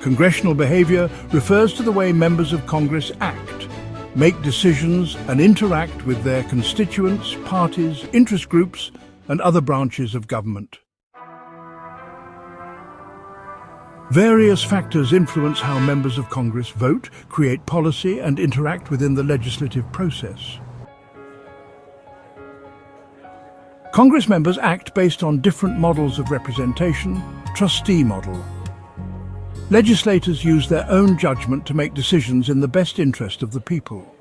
Congressional behavior refers to the way members of Congress act, make decisions and interact with their constituents, parties, interest groups, and other branches of government. Various factors influence how members of Congress vote, create policy, and interact within the legislative process. Congress members act based on different models of representation. Trustee Model. Legislators use their own judgment to make decisions in the best interest of the people.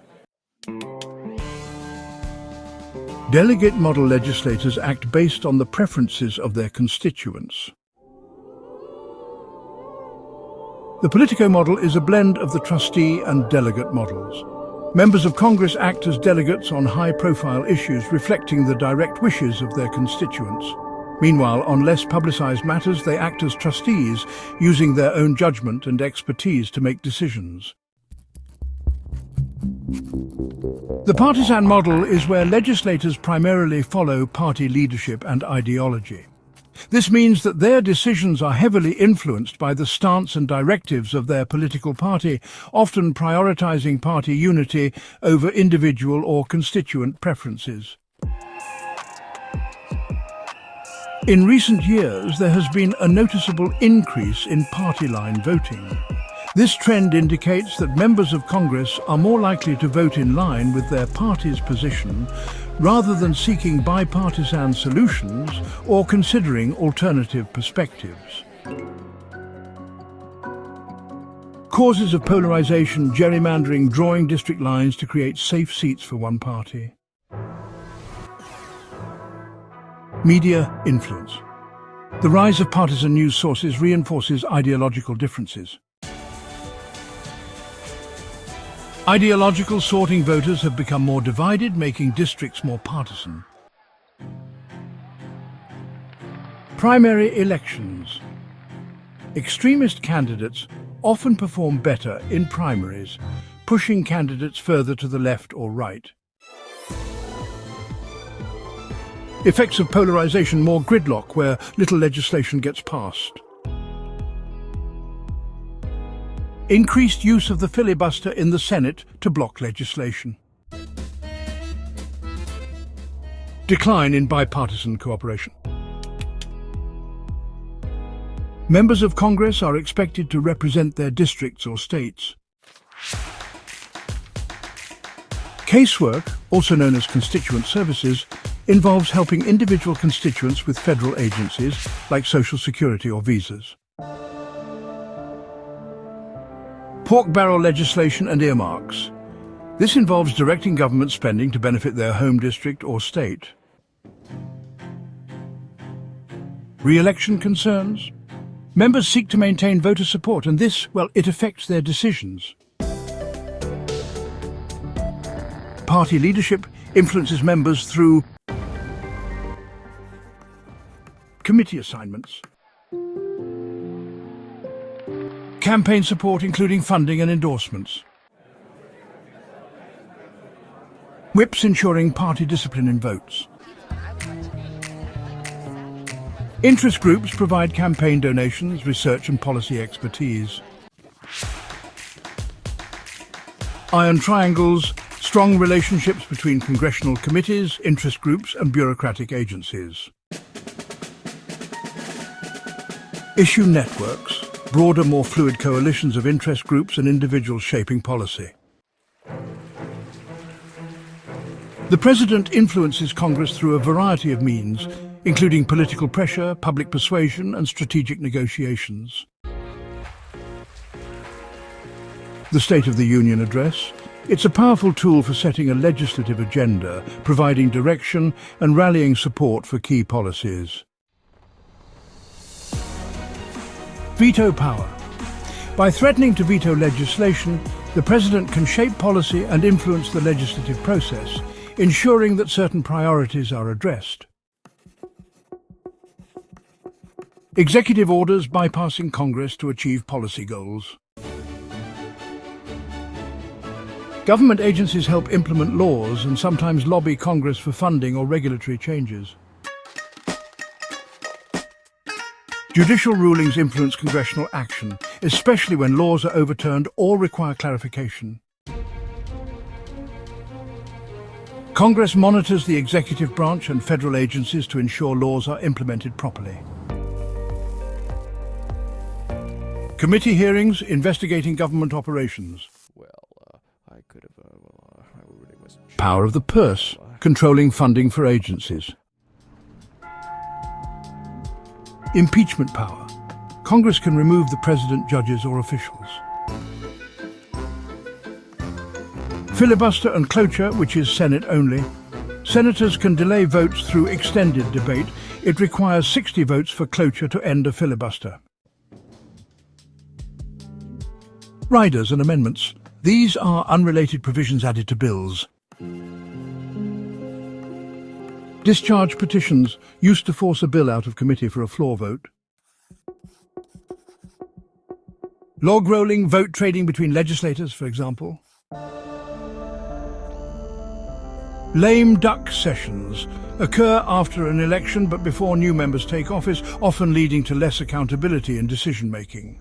Delegate Model legislators act based on the preferences of their constituents. The Politico Model is a blend of the trustee and delegate models. Members of Congress act as delegates on high-profile issues reflecting the direct wishes of their constituents. Meanwhile, on less publicized matters, they act as trustees, using their own judgment and expertise to make decisions. The partisan model is where legislators primarily follow party leadership and ideology. This means that their decisions are heavily influenced by the stance and directives of their political party, often prioritizing party unity over individual or constituent preferences. In recent years, there has been a noticeable increase in party line voting. This trend indicates that members of Congress are more likely to vote in line with their party's position rather than seeking bipartisan solutions or considering alternative perspectives. Causes of polarization, gerrymandering, drawing district lines to create safe seats for one party. Media influence. The rise of partisan news sources reinforces ideological differences. Ideological sorting voters have become more divided, making districts more partisan. Primary elections. Extremist candidates often perform better in primaries, pushing candidates further to the left or right. Effects of polarization: more gridlock where little legislation gets passed. Increased use of the filibuster in the Senate to block legislation. Decline in bipartisan cooperation. Members of Congress are expected to represent their districts or states. Casework, also known as constituent services, involves helping individual constituents with federal agencies like Social Security or visas. Pork barrel legislation and earmarks. This involves directing government spending to benefit their home district or state. Reelection concerns. Members seek to maintain voter support, and this, well, it affects their decisions. Party leadership influences members through committee assignments. Campaign support, including funding and endorsements. Whips ensuring party discipline in votes. Interest groups provide campaign donations, research and policy expertise. Iron triangles, strong relationships between congressional committees, interest groups and bureaucratic agencies. Issue networks. Broader, more fluid coalitions of interest groups and individuals shaping policy. The President influences Congress through a variety of means, including political pressure, public persuasion, and strategic negotiations. The State of the Union Address. It's a powerful tool for setting a legislative agenda, providing direction and rallying support for key policies. Veto Power. By threatening to veto legislation, the President can shape policy and influence the legislative process, ensuring that certain priorities are addressed. Executive orders bypassing Congress to achieve policy goals. Government agencies help implement laws and sometimes lobby Congress for funding or regulatory changes. Judicial rulings influence congressional action, especially when laws are overturned or require clarification. Congress monitors the executive branch and federal agencies to ensure laws are implemented properly. Committee hearings investigating government operations. Power of the purse, controlling funding for agencies. Impeachment power. Congress can remove the president, judges, or officials. Filibuster and cloture, which is Senate only. Senators can delay votes through extended debate. It requires 60 votes for cloture to end a filibuster. Riders and amendments. These are unrelated provisions added to bills. Discharge petitions, used to force a bill out of committee for a floor vote. Logrolling, vote trading between legislators, for example. Lame duck sessions occur after an election but before new members take office, often leading to less accountability in decision-making.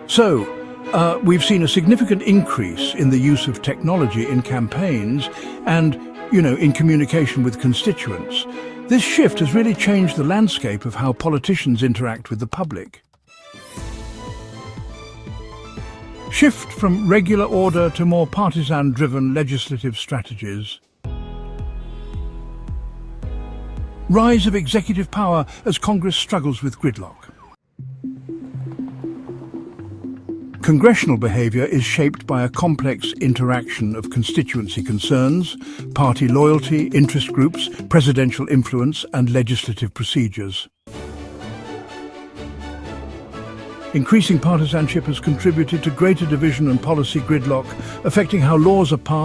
So, we've seen a significant increase in the use of technology in campaigns and, in communication with constituents. This shift has really changed the landscape of how politicians interact with the public. Shift from regular order to more partisan-driven legislative strategies. Rise of executive power as Congress struggles with gridlock. Congressional behavior is shaped by a complex interaction of constituency concerns, party loyalty, interest groups, presidential influence, and legislative procedures. Increasing partisanship has contributed to greater division and policy gridlock, affecting how laws are passed